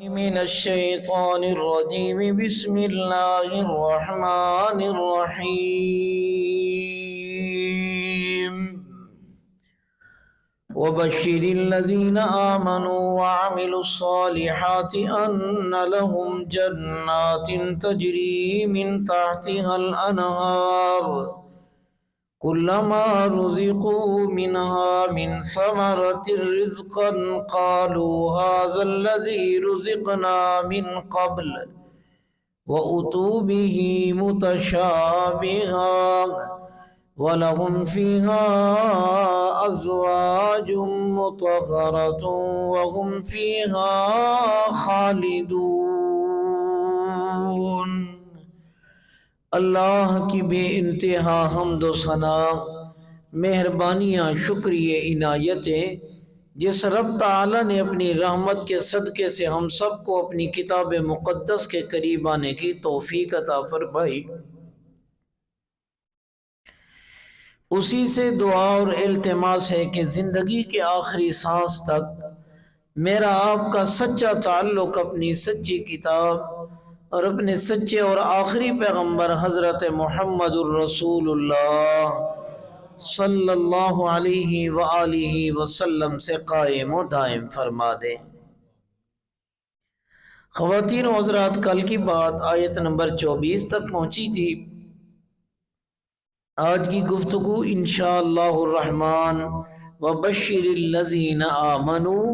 من الشيطان الرجيم بسم الله الرحمن الرحيم وبشر الذين آمنوا وعملوا الصالحات أن لهم جنات تجري من تحتها الأنهار كلما رزقوا منها من ثمرة رزقا قالوا هذا الذي رزقنا من قبل وأتوا به متشابها ولهم فيها أزواج مطهرة وهم فيها خالدون۔ اللہ کی بے انتہا حمد و ثنا، مہربانیاں، شکریہ، عنایتیں جس رب تعالی نے اپنی رحمت کے صدقے سے ہم سب کو اپنی کتاب مقدس کے قریب آنے کی توفیق عطا فرمائی، اسی سے دعا اور التماس ہے کہ زندگی کے آخری سانس تک میرا آپ کا سچا تعلق اپنی سچی کتاب اور اپنے سچے اور آخری پیغمبر حضرت محمد الرسول اللہ صلی اللہ علیہ وآلہ وسلم سے قائم و دائم فرما دے۔ خواتین و حضرات، کل کی بات آیت نمبر 24 تک پہنچی تھی۔ آج کی گفتگو انشاءاللہ الرحمن وبشر الذین آمنوا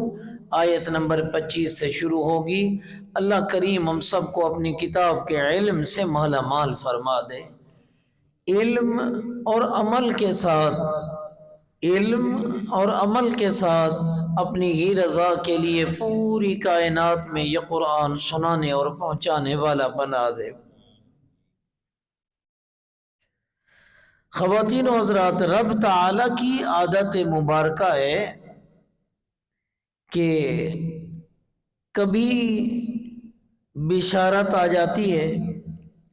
آیت نمبر 25 سے شروع ہوگی۔ اللہ کریم ہم سب کو اپنی کتاب کے علم سے مالا مال فرما دے، علم اور عمل کے ساتھ اپنی ہی رضا کے لیے پوری کائنات میں یہ قرآن سنانے اور پہنچانے والا بنا دے۔ خواتین و حضرات، رب تعالی کی عادت مبارکہ ہے کہ کبھی بشارت آ جاتی ہے،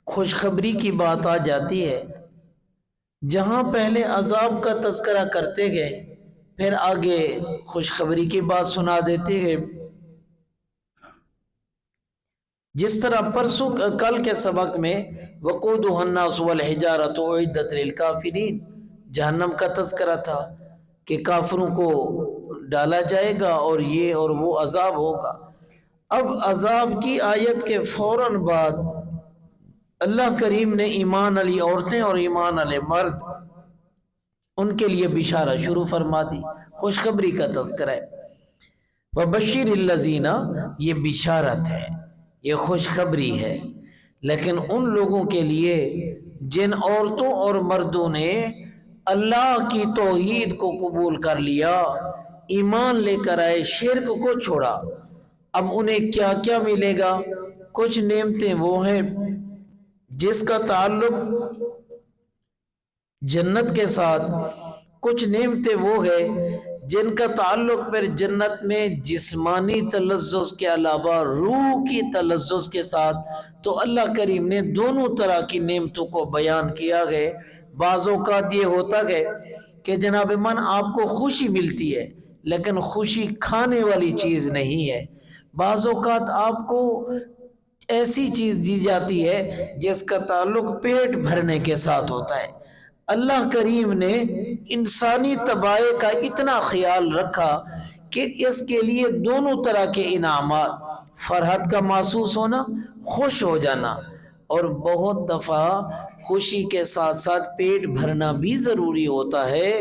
خوشخبری کی بات آ جاتی ہے، جہاں پہلے عذاب کا تذکرہ کرتے گئے پھر آگے خوشخبری کی بات سنا دیتے ہیں۔ جس طرح کل کے سبق میں وقودها الناس والحجارۃ اعدت للکافرین جہنم کا تذکرہ تھا کہ کافروں کو ڈالا جائے گا اور یہ اور وہ عذاب ہوگا۔ اب عذاب کی آیت کے فوراً بعد اللہ کریم نے ایمان والی عورتیں اور ایمان والے مرد ان کے لیے بشارہ شروع فرما دی، خوشخبری کا تذکرہ ہے۔ وبشر الذین، یہ بشارت ہے، یہ خوشخبری ہے، لیکن ان لوگوں کے لیے جن عورتوں اور مردوں نے اللہ کی توحید کو قبول کر لیا، ایمان لے کر آئے، شرک کو چھوڑا۔ اب انہیں کیا کیا ملے گا؟ کچھ نعمتیں وہ ہیں جس کا تعلق جنت کے ساتھ، کچھ نعمتیں وہ ہیں جن کا تعلق پھر جنت میں جسمانی تلذذ کے علاوہ روح کی تلذذ کے ساتھ۔ تو اللہ کریم نے دونوں طرح کی نعمتوں کو بیان کیا گئے۔ بعض اوقات یہ ہوتا ہے کہ جناب من آپ کو خوشی ملتی ہے لیکن خوشی کھانے والی چیز نہیں ہے۔ بعض اوقات آپ کو ایسی چیز دی جاتی ہے جس کا تعلق پیٹ بھرنے کے ساتھ ہوتا ہے۔ اللہ کریم نے انسانی طبائع کا اتنا خیال رکھا کہ اس کے لیے دونوں طرح کے انعامات، فرحت کا محسوس ہونا، خوش ہو جانا، اور بہت دفعہ خوشی کے ساتھ ساتھ پیٹ بھرنا بھی ضروری ہوتا ہے۔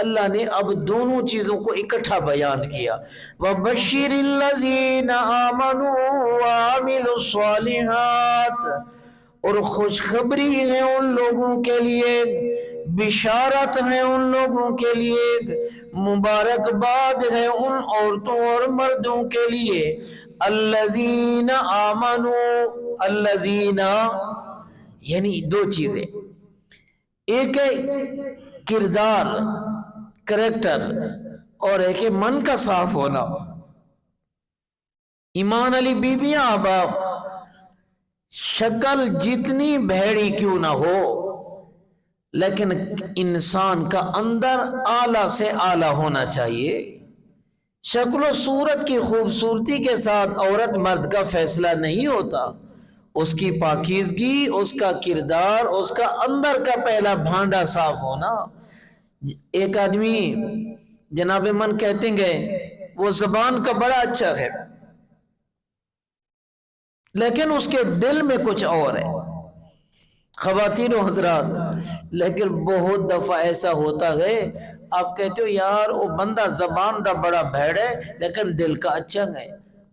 اللہ نے اب دونوں چیزوں کو اکٹھا بیان کیا۔ وَبَشِّرِ الَّذِينَ آمَنُوا وَعَمِلُوا الصَّالِحَاتِ، اور خوشخبری ہے ان لوگوں کے لیے، بشارت ہے ان لوگوں کے لیے، مبارکباد ہے ان عورتوں اور مردوں کے لیے۔ الذین آمنوا، الذین یعنی دو چیزیں، ایک ہے کردار، کریکٹر، اور ایک ہے من کا صاف ہونا۔ ایمان علی بیویاں آبا شکل جتنی بھیڑی کیوں نہ ہو لیکن انسان کا اندر اعلیٰ سے اعلیٰ ہونا چاہیے۔ شکل و صورت کی خوبصورتی کے ساتھ عورت مرد کا فیصلہ نہیں ہوتا، اس کی پاکیزگی، اس کا کردار، اس کا اندر کا پہلا بھانڈا صاف ہونا۔ ایک آدمی جناب من کہتے گئے وہ زبان کا بڑا اچھا ہے لیکن اس کے دل میں کچھ اور ہے۔ خواتین و حضرات، لیکن بہت دفعہ ایسا ہوتا ہے آپ کہتے ہو یار وہ بندہ زبان دا بڑا بھیڑ ہے لیکن دل کا اچھا ہے۔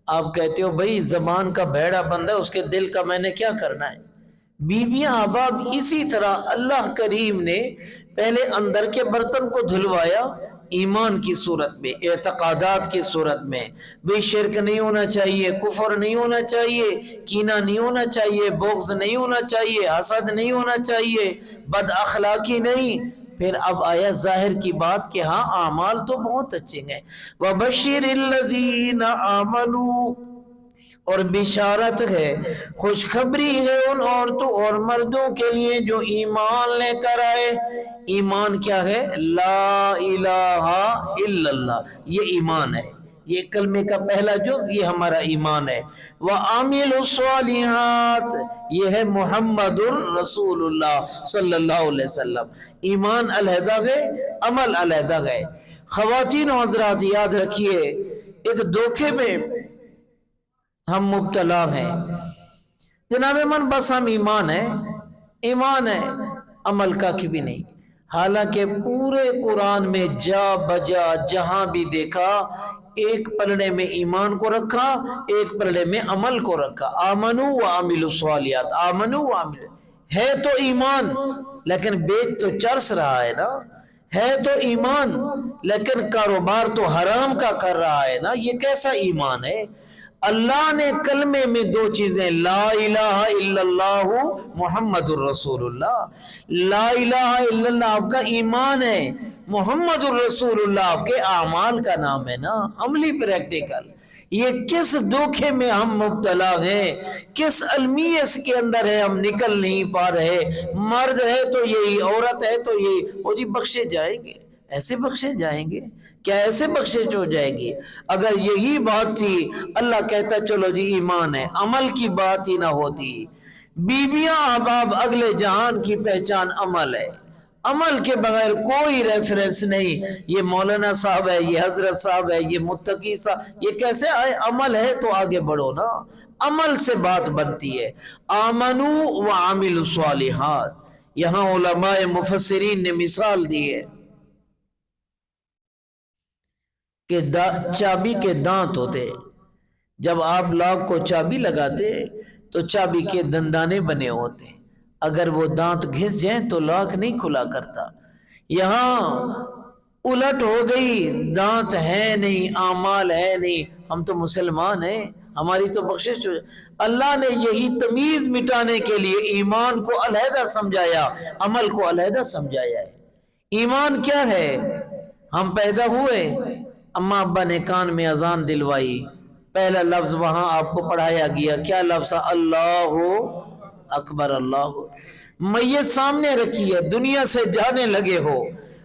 آپ کہتے ہو بھئی زبان کا بھیڑا بندہ ہے، اس کے دل کا میں نے کیا کرنا ہے؟ بیویاں احباب اسی طرح اللہ کریم نے پہلے اندر کے برتن کو دھلوایا ایمان کی صورت میں، اعتقادات کی صورت میں۔ بے شرک نہیں ہونا چاہیے، کفر نہیں ہونا چاہیے، کینہ نہیں ہونا چاہیے، بغض نہیں ہونا چاہیے، حسد نہیں ہونا چاہیے، بد اخلاقی نہیں۔ پھر اب آیا ظاہر کی بات کہ ہاں اعمال تو بہت اچھے ہیں۔ وَبَشِّرِ الَّذِينَ آمَنُوا، اور بشارت ہے، خوشخبری ہے ان عورتوں اور مردوں کے لیے جو ایمان لے کر آئے۔ ایمان کیا ہے؟ لا الہ الا اللہ، یہ ایمان ہے، یہ کلمے کا پہلا جز، یہ ہمارا ایمان ہے۔ وَعَمِلُوا الصَّالِحَاتِ، یہ ہے محمد الرسول اللہ صلی اللہ علیہ وسلم۔ ایمان علیحدہ ہے، عمل علیحدہ ہے۔ خواتین و حضرات یاد رکھیے، ایک دھوکے میں ہم مبتلا ہیں جناب من، بس ہم ایمان ہے، عمل کا بھی نہیں۔ حالانکہ پورے قرآن میں جا بجا جہاں بھی دیکھا ایک پلڑے میں ایمان کو رکھا، ایک پلڑے میں عمل کو رکھا۔ آمنوا وعملوا الصالحات، آمنوا وعملوا، ہے تو ایمان لیکن بیچ تو چرس رہا ہے نا، ہے تو ایمان لیکن کاروبار تو حرام کا کر رہا ہے نا، یہ کیسا ایمان ہے؟ اللہ نے کلمے میں دو چیزیں، لا الہ الا اللہ محمد الرسول اللہ۔ لا الہ الا اللہ آپ کا ایمان ہے، محمد الرسول اللہ آپ کے اعمال کا نام ہے نا، عملی پریکٹیکل۔ یہ کس دھوکے میں ہم مبتلا ہیں، کس المیس کے اندر ہے، ہم نکل نہیں پا رہے۔ مرد ہے تو یہی، عورت ہے تو یہی، وہ جی بخشے جائیں گے، ایسے بخشے جائیں گے؟ کیا ایسے بخشش ہو جائے گی؟ اگر یہی بات تھی اللہ کہتا چلو جی ایمان ہے، عمل کی بات ہی نہ ہوتی۔ بیویاں احباب اگلے جہان کی پہچان عمل ہے، عمل کے بغیر کوئی ریفرنس نہیں۔ یہ مولانا صاحب ہے، یہ حضرت صاحب ہے، یہ متقی صاحب، یہ کیسے آئے؟ عمل ہے تو آگے بڑھو نا، عمل سے بات بنتی ہے۔ آمنوا وعملوا الصالحات، یہاں علماء مفسرین نے مثال دی ہے کہ چابی کے دانت ہوتے، جب آپ لاک کو چابی لگاتے تو چابی کے دندانے بنے ہوتے، اگر وہ دانت گھس جائیں تو لاک نہیں کھلا کرتا۔ یہاں الٹ ہو گئی، دانت ہے نہیں، اعمال ہے نہیں، ہم تو مسلمان ہیں، ہماری تو بخشش ہو۔ اللہ نے یہی تمیز مٹانے کے لیے ایمان کو علیحدہ سمجھایا، عمل کو علیحدہ سمجھایا ہے۔ ایمان کیا ہے؟ ہم پیدا ہوئے، اماں ابا نے کان میں اذان دلوائی، پہلا لفظ وہاں آپ کو پڑھایا گیا، کیا لفظ؟ اللہ اکبر۔ اللہ میت سامنے رکھی ہے، دنیا سے جانے لگے ہو،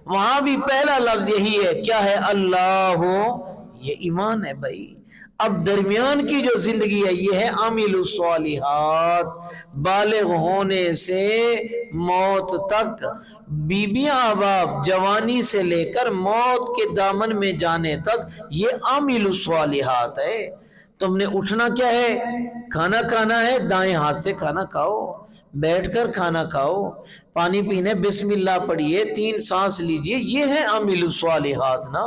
وہاں بھی پہلا لفظ یہی ہے، کیا ہے؟ اللہ، یہ ایمان ہے بھائی۔ اب درمیان کی جو زندگی ہے یہ ہے عامل الصالحات، بالغ ہونے سے موت تک، بیویاں احباب جوانی سے لے کر موت کے دامن میں جانے تک، یہ عامل الصالحات ہے۔ تم نے اٹھنا کیا ہے؟ کھانا کھانا ہے، دائیں ہاتھ سے کھانا کھاؤ، بیٹھ کر کھانا کھاؤ، پانی پینے بسم اللہ پڑھیے، 3 سانس لیجئے، یہ ہے عامل الصالحات نا۔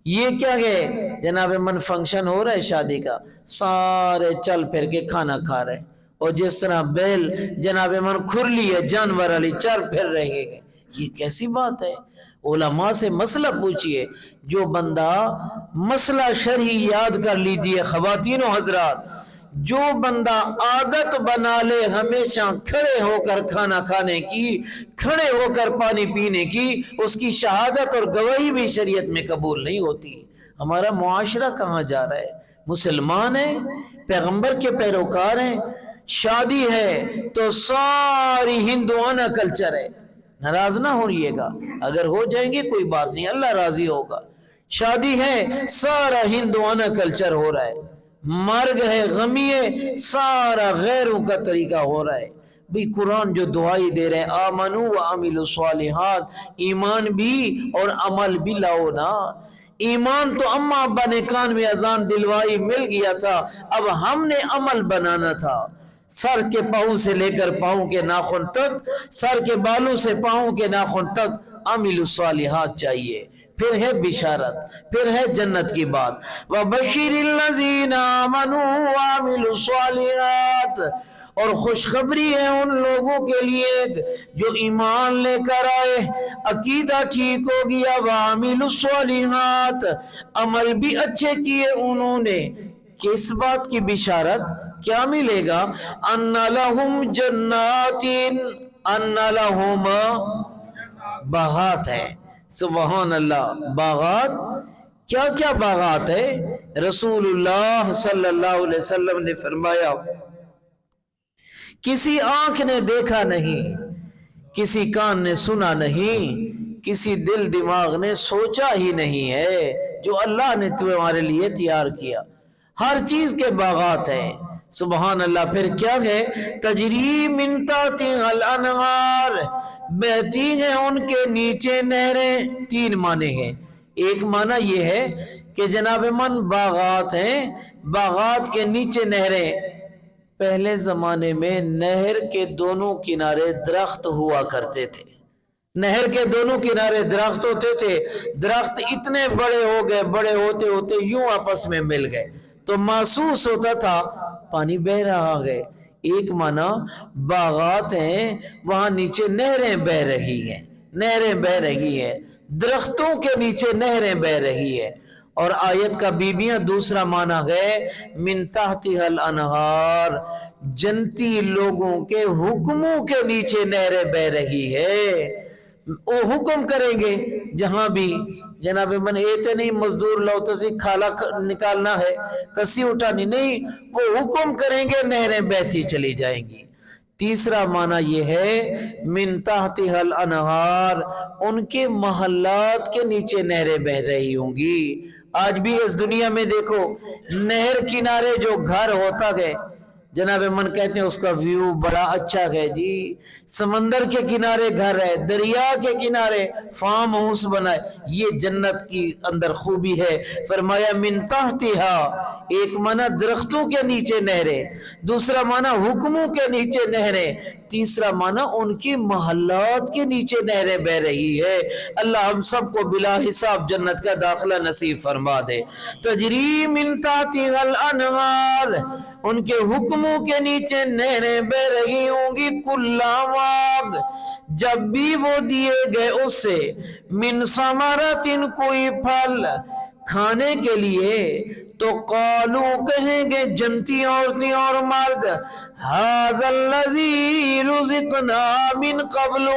یہ کیا ہے؟ جناب من فنکشن ہو رہا ہے شادی کا، سارے چل پھر کے کھانا کھا رہے، اور جس طرح بیل جناب من کھرلی ہے جانور علی چل پھر رہے ہیں، یہ کیسی بات ہے؟ علماء سے مسئلہ پوچھئے، جو بندہ مسئلہ شرعی یاد کر لیجئے خواتین و حضرات، جو بندہ عادت بنا لے ہمیشہ کھڑے ہو کر کھانا کھانے کی، کھڑے ہو کر پانی پینے کی، اس کی شہادت اور گواہی بھی شریعت میں قبول نہیں ہوتی۔ ہمارا معاشرہ کہاں جا رہا ہے؟ مسلمان ہیں، پیغمبر کے پیروکار ہیں، شادی ہے تو ساری ہندوانہ کلچر ہے۔ ناراض نہ ہوئیے گا، اگر ہو جائیں گے کوئی بات نہیں، اللہ راضی ہوگا۔ شادی ہے سارا ہندوانہ کلچر ہو رہا ہے، مرگ ہے غمی ہے سارا غیروں کا طریقہ ہو رہا ہے۔ بھی قرآن جو دعائی دے رہے ہیں آمنو و عملوا الصالحات، ایمان بھی اور عمل بھی لاؤ نا۔ ایمان تو اماں ابا نے کان میں اذان دلوائی مل گیا تھا، اب ہم نے عمل بنانا تھا۔ سر کے پاؤں سے لے کر پاؤں کے ناخن تک، سر کے بالوں سے پاؤں کے ناخن تک عمل الصالحات چاہیے، پھر ہے بشارت، پھر ہے جنت کی بات۔ وَبَشِّرِ الَّذِينَ آمَنُوا وَعَمِلُوا الصَّالِحَاتِ، اور خوشخبری ہے ان لوگوں کے لیے جو ایمان لے کر آئے، عقیدہ ٹھیک ہو گیا، وَعَمِلُوا الصَّالِحَاتِ، عمل بھی اچھے کیے انہوں نے۔ کس بات کی بشارت؟ کیا ملے گا؟ ان لہم جنات، ان لہم باغات ہے، سبحان اللہ، باغات۔ کیا کیا باغات ہے؟ رسول اللہ صلی اللہ علیہ وسلم نے فرمایا کسی آنکھ نے دیکھا نہیں، کسی کان نے سنا نہیں، کسی دل دماغ نے سوچا ہی نہیں ہے جو اللہ نے تمہارے لیے تیار کیا۔ ہر چیز کے باغات ہیں، سبحان اللہ۔ پھر کیا ہے؟ تجری من تحتہا الانہار، بہتی ہیں ان کے نیچے نہریں۔ تین معنی ہیں، ایک معنی یہ ہے کہ جناب من باغات ہیں، باغات کے نیچے نہریں۔ پہلے زمانے میں نہر کے دونوں کنارے درخت ہوا کرتے تھے، نہر کے دونوں کنارے درخت ہوتے تھے، درخت اتنے بڑے ہو گئے، بڑے ہوتے ہوتے یوں آپس میں مل گئے تو محسوس ہوتا تھا پانی بہ رہا ہے۔ ایک معنی باغات ہیں، وہاں نیچے نہریں بہ رہی ہیں، نہریں بہ رہی ہیں، درختوں کے نیچے نہریں بہ رہی ہیں۔ اور آیت کا بیبیاں دوسرا معنی ہے من تحتہا الانہار، جنتی لوگوں کے حکموں کے نیچے نہریں بہ رہی ہے۔ وہ حکم کریں گے جہاں بھی جناب من ایتے نہیں مزدور لو تسی کھالا نکالنا ہے، کسی اٹھانی نہیں، وہ حکم کریں گے نہریں بہتی چلی جائیں گی۔ تیسرا معنی یہ ہے من تحتہا الانہار، ان کے محلات کے نیچے نہریں بہ رہی ہوں گی۔ آج بھی اس دنیا میں دیکھو نہر کنارے جو گھر ہوتا ہے جناب من کہتے ہیں اس کا ویو بڑا اچھا ہے جی، سمندر کے کنارے گھر ہے، دریا کے کنارے فارم ہاؤس بنا ہے، یہ جنت کی اندر خوبی ہے۔ فرمایا من تحتہا، ایک معنی درختوں کے نیچے نہریں، دوسرا معنی حکموں کے نیچے نہریں، تیسرا معنی ان کی محلات کے نیچے نہریں بہ رہی ہے۔ اللہ ہم سب کو بلا حساب جنت کا داخلہ نصیب فرما دے۔ تجری من تحتہا الانہار، ان کے حکموں کے نیچے نہریں بہ رہی ہوں گی، کلا وقت، جب بھی وہ دیے گئے اس سے، من ثمرۃ، کوئی پھل کھانے کے لیے، تو قالو کہیں گے جنتی عورتیں اور مرد، ھذا الذی رزقنا من قبل،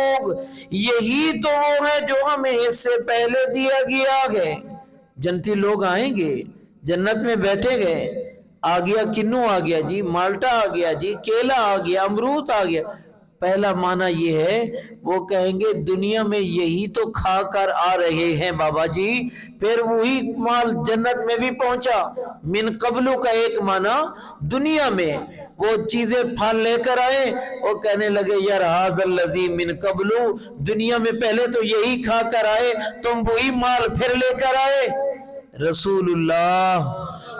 یہی تو وہ ہے جو ہمیں اس سے پہلے دیا گیا ہے۔ جنتی لوگ آئیں گے جنت میں بیٹھے گئے، آ گیا کنو آ گیا جی، مالٹا آ گیا جی، کیلا آ گیا، امرود آ گیا۔ پہلا معنی یہ ہے وہ کہیں گے دنیا میں یہی تو کھا کر آ رہے ہیں بابا جی، پھر وہی مال جنت میں بھی پہنچا۔ من قبلو کا ایک معنی دنیا میں وہ چیزیں پھل لے کر آئے، وہ کہنے لگے یار ھذا الذی من قبلو، دنیا میں پہلے تو یہی کھا کر آئے، تم وہی مال پھر لے کر آئے۔ رسول اللہ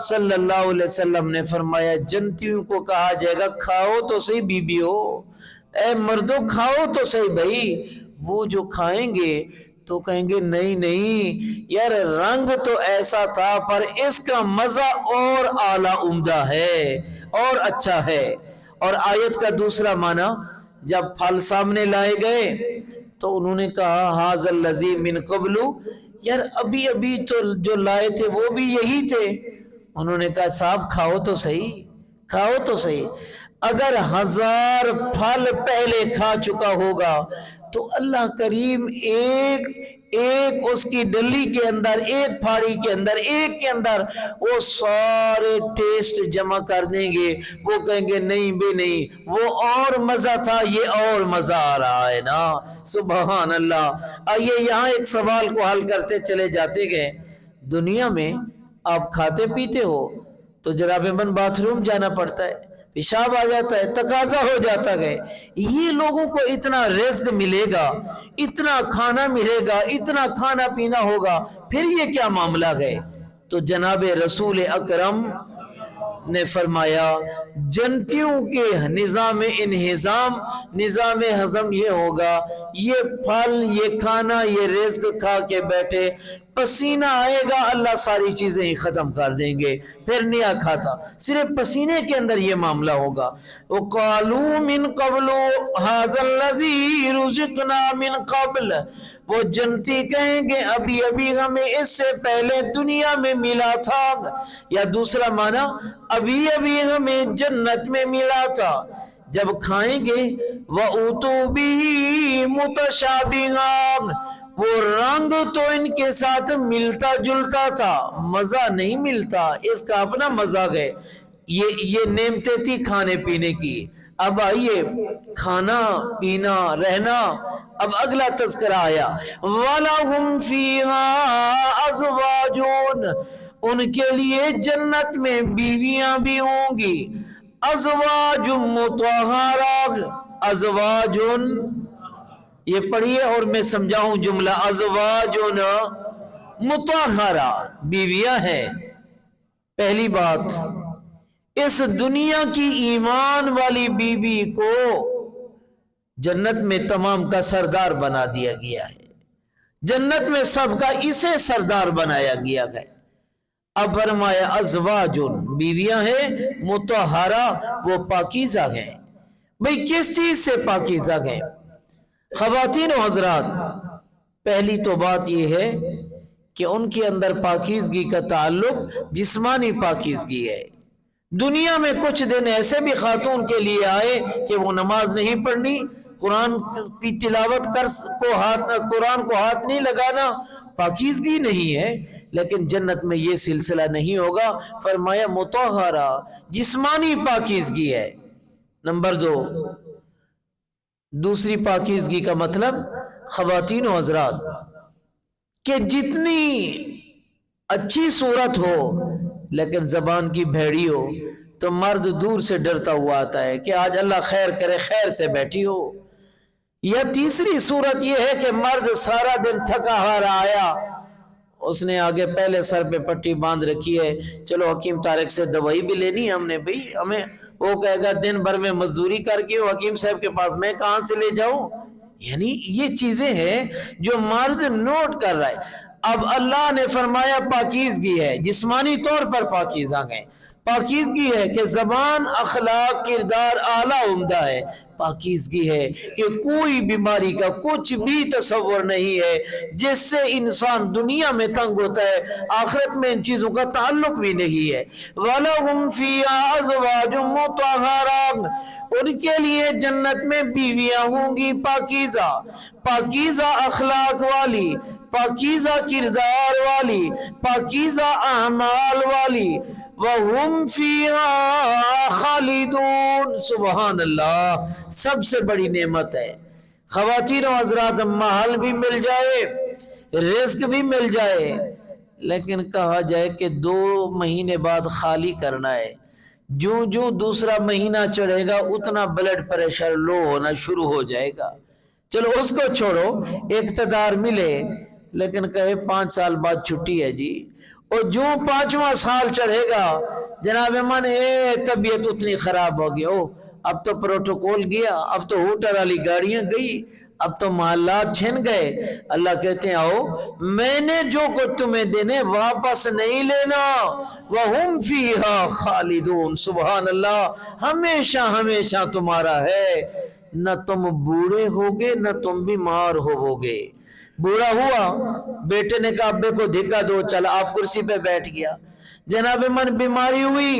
صلی اللہ علیہ وسلم نے فرمایا جنتیوں کو کہا جائے گا کھاؤ تو صحیح بیبیو، اے مردوں کھاؤ تو صحیح بھائی۔ وہ جو کھائیں گے تو کہیں گے نہیں نہیں یار رنگ تو ایسا تھا پر اس کا مزہ اور اعلیٰ عمدہ ہے اور اچھا ہے۔ اور آیت کا دوسرا معنی جب پھل سامنے لائے گئے تو انہوں نے کہا ھذا الذی من قبل، یار ابھی ابھی تو جو لائے تھے وہ بھی یہی تھے۔ انہوں نے کہا صاحب کھاؤ تو صحیح، کھاؤ تو صحیح۔ اگر 1000 پھل پہلے کھا چکا ہوگا تو اللہ کریم ایک اس کی ڈلی کے اندر، ایک پھاڑی کے اندر، ایک کے اندر وہ سارے ٹیسٹ جمع کر دیں گے۔ وہ کہیں گے نہیں بھی نہیں، وہ اور مزہ تھا یہ اور مزہ آ رہا ہے نا، سبحان اللہ۔ آئیے یہاں ایک سوال کو حل کرتے چلے جاتے گئے، دنیا میں آپ کھاتے پیتے ہو تو جناب من باتھ روم جانا پڑتا ہے، پیشاب آ جاتا ہے، تقاضا ہو جاتا ہے۔ یہ لوگوں کو اتنا رزق ملے گا، اتنا کھانا ملے گا، اتنا کھانا پینا ہوگا، پھر یہ کیا معاملہ ہے؟ تو جناب رسول اکرم نے فرمایا جنتیوں کے نظام انہضام، نظام ہضم یہ ہوگا، یہ پھل، یہ کھانا، یہ رزق کھا کے بیٹھے، پسینہ آئے گا اللہ ساری چیزیں ہی ختم کر دیں گے، پھر نہیں کھاتا، صرف پسینے کے اندر یہ معاملہ ہوگا۔ وَقَالُوا مِن قَبْلُ هَذَا الَّذِي رُزِقْنَا مِن قَبْلُ، وہ جنتی کہیں گے ابھی ابھی ہمیں اس سے پہلے دنیا میں ملا تھا، یا دوسرا معنی ابھی ابھی ہمیں جنت میں ملا تھا۔ جب کھائیں گے وَأُوتُوا بِهِ مُتَشَابِهًا، وہ رنگ تو ان کے ساتھ ملتا جلتا تھا، مزہ نہیں ملتا، اس کا اپنا مزہ ہے۔ یہ نعمتیں تھی کھانے پینے کی، اب آئیے کھانا پینا رہنا، اب اگلا تذکرہ آیا وَلَهُمْ فِيهَا أَزْوَاجٌ، ان کے لیے جنت میں بیویاں بھی ہوں گی، ازواج مطہرات، ازواج، یہ پڑھیے اور میں سمجھاؤں جملہ، ازواج مطہرہ، بیویاں ہیں۔ پہلی بات، اس دنیا کی ایمان والی بیوی کو جنت میں تمام کا سردار بنا دیا گیا ہے، جنت میں سب کا اسے سردار بنایا گیا ہے۔ اب فرمایا ازواج، بیویاں ہیں، مطہرہ، وہ پاکیزہ ہیں۔ بھئی کس چیز سے پاکیزہ ہیں؟ خواتین و حضرات، پہلی تو بات یہ ہے کہ ان کے اندر پاکیزگی کا تعلق جسمانی پاکیزگی ہے۔ دنیا میں کچھ دن ایسے بھی خاتون کے لیے آئے کہ وہ نماز نہیں پڑھنی، قرآن کی تلاوت قرآن کو ہاتھ نہیں لگانا، پاکیزگی نہیں ہے، لیکن جنت میں یہ سلسلہ نہیں ہوگا۔ فرمایا مطہرہ، جسمانی پاکیزگی ہے۔ نمبر دو، دوسری پاکیزگی کا مطلب خواتین و حضرات کہ جتنی اچھی صورت ہو لیکن زبان کی بھیڑی ہو تو مرد دور سے ڈرتا ہوا آتا ہے کہ آج اللہ خیر کرے، خیر سے بیٹھی ہو۔ یا تیسری صورت یہ ہے کہ مرد سارا دن تھکا ہارا آیا، اس نے آگے پہلے سر پہ پٹی باندھ رکھی ہے، چلو حکیم طارق سے دوائی بھی لینی ہے ہم نے، بھئی ہمیں، وہ کہے گا دن بھر میں مزدوری کر کے حکیم صاحب کے پاس میں کہاں سے لے جاؤں۔ یعنی یہ چیزیں ہیں جو مرد نوٹ کر رہا ہے۔ اب اللہ نے فرمایا پاکیزگی ہے، جسمانی طور پر پاکیزہ ہیں، پاکیزگی ہے کہ زبان، اخلاق، کردار اعلیٰ عمدہ ہے، پاکیزگی ہے کہ کوئی بیماری کا کچھ بھی تصور نہیں ہے جس سے انسان دنیا میں تنگ ہوتا ہے، آخرت میں ان چیزوں کا تعلق بھی نہیں ہے۔ وَلَهُمْ فِيهَا أَزْوَاجٌ مُطَهَّرَةٌ، ان کے لیے جنت میں بیویاں ہوں گی پاکیزہ، پاکیزہ اخلاق والی، پاکیزہ کردار والی، پاکیزہ اعمال والی، وَهُمْ فِيهَا خَالِدُونَ۔ سبحان اللہ، سب سے بڑی نعمت ہے۔ خواتین و حضرات، محل بھی مل جائے، رزق بھی مل جائے، لیکن کہا جائے کہ 2 مہینے بعد خالی کرنا ہے، جو دوسرا مہینہ چڑھے گا اتنا بلڈ پریشر لو ہونا شروع ہو جائے گا۔ چلو اس کو چھوڑو، اقتدار ملے لیکن کہے 5 سال بعد چھٹی ہے جی، اور جو 5واں سال چڑھے گا جناب من طبیعت اتنی خراب ہوگی، اب تو پروٹوکول گیا، اب تو ہوٹل والی گاڑیاں گئی، اب تو محلات چھن گئے۔ اللہ کہتے ہیں آؤ، میں نے جو کچھ تمہیں دینے واپس نہیں لینا، وَهُمْ فِيهَا خَالِدُونَ۔ سبحان اللہ، ہمیشہ ہمیشہ تمہارا ہے، نہ تم بوڑھے ہوگے نہ تم بیمار ہوگے۔ بوڑھا ہوا، بیٹے نے کہا ابے کو دھکا دو، چل آپ کرسی پہ بیٹھ گیا۔ جناب من بیماری ہوئی،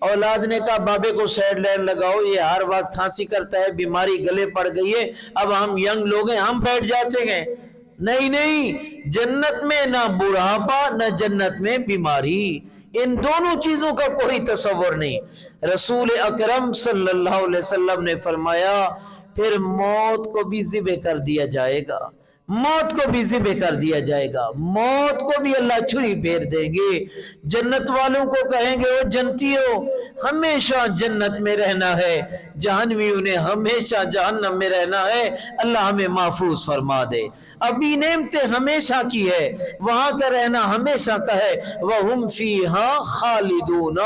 اولاد نے کہا بابے کو سیڈ لائن لگاؤ، یہ ہر وقت کھانسی کرتا ہے، بیماری گلے پڑ گئی ہے، اب ہم ینگ لوگ ہیں ہم بیٹھ جاتے ہیں۔ نہیں، جنت میں نہ بڑھاپا نہ جنت میں بیماری، ان دونوں چیزوں کا کوئی تصور نہیں۔ رسول اکرم صلی اللہ علیہ وسلم نے فرمایا پھر موت کو بھی ذبح کر دیا جائے گا، موت کو بھی ذبح کر دیا جائے گا، موت کو بھی اللہ چھری پھیر دیں گے۔ جنت والوں کو کہیں گے وہ جنتیوں ہمیشہ جنت میں رہنا ہے، جہنمیوں نے ہمیشہ جہنم میں رہنا ہے، اللہ ہمیں محفوظ فرما دے۔ ابھی نعمتیں ہمیشہ کی ہے، وہاں کا رہنا ہمیشہ کا ہے، وَهُمْ فِيهَا خَالِدُونَ،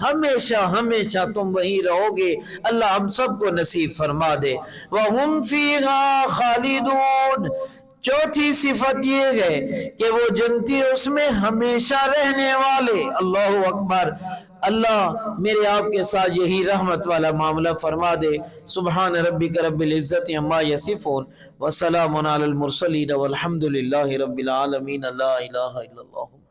ہمیشہ ہمیشہ تم وہیں رہو گے، اللہ ہم سب کو نصیب فرما دے۔ وَهُمْ فِيهَا خَالِدُونَ، چوتھی صفت یہ ہے کہ وہ جنتی اس میں ہمیشہ رہنے والے۔ اللہ اکبر، اللہ میرے آپ کے ساتھ یہی رحمت والا معاملہ فرما دے۔ سبحان ربک رب العزت عما یصفون وسلام علی المرسلین والحمد للہ رب العالمین، لا الہ الا اللہ۔